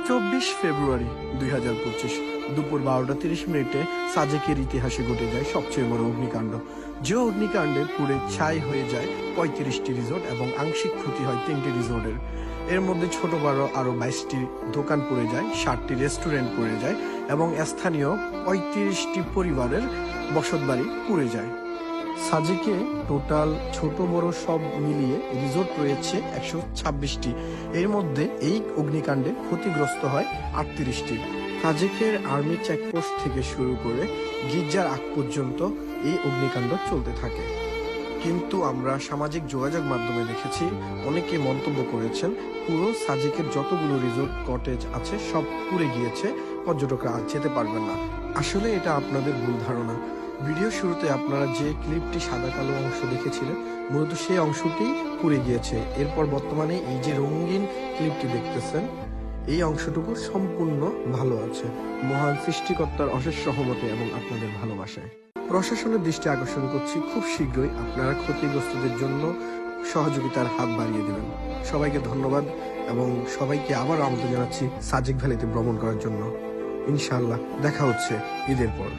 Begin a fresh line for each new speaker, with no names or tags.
24 ফেব্রুয়ারি 2025 দুপুর 12:30 সাজেকের ইতিহাসে ঘটে যায় সবচেয়ে বড় অগ্নিকাণ্ড। যে অগ্নিকাণ্ডে পুড়ে ছাই হয়ে যায় 35টি রিসোর্ট এবং আংশিক ক্ষতি হয় 3টি রিসোর্টের। এর মধ্যে ছোট বড় আরো 22টি দোকান পুড়ে যায়, 60টি রেস্টুরেন্ট পুড়ে যায় এবং স্থানীয় 35টি পরিবারের বসতবাড়ি পুড়ে যায়। সাজেকে টোটাল ছোট বড় সব মিলিয়ে রিসোর্ট রয়েছে 126টি। এর মধ্যে এই অগ্নিকাণ্ডে ক্ষতিগ্রস্ত হয় 38টি। সাজেকের আর্মি চেকপোস্ট থেকে শুরু করে গির্জার আগ পর্যন্ত এই অগ্নিকাণ্ড চলতে থাকে। কিন্তু আমরা সামাজিক যোগাযোগ মাধ্যমে দেখেছি, অনেকে মন্তব্য করেছেন পুরো সাজেকের যতগুলো রিসোর্ট কটেজ আছে সব পুড়ে গিয়েছে, পর্যটকরা আর যেতে পারবেন না। আসলে এটা আপনাদের ভুল ধারণা। ভিডিও শুরুতে আপনারা যে ক্লিপটি সাদা কালো অংশ দেখেছিলেন, মূলত সেই অংশটি পুড়ে গিয়েছে। এরপর বর্তমানে এই যে রঙিন ক্লিপটি দেখতেছেন, এই অংশটুকু সম্পূর্ণ ভালো আছে, মহান সৃষ্টিকর্তার অশেষ সহমতে এবং আপনাদের ভালোবাসায়। প্রশাসনের দৃষ্টি আকর্ষণ করছি, খুব শীঘ্রই আপনারা ক্ষতিগ্রস্তদের জন্য সহযোগিতার হাত বাড়িয়ে দেবেন। সবাইকে ধন্যবাদ এবং সবাইকে আবার আমন্ত্রণ জানাচ্ছি সাজেক ভ্যালিতে ভ্রমণ করার জন্য। ইনশাআল্লাহ দেখা হচ্ছে ঈদের পর।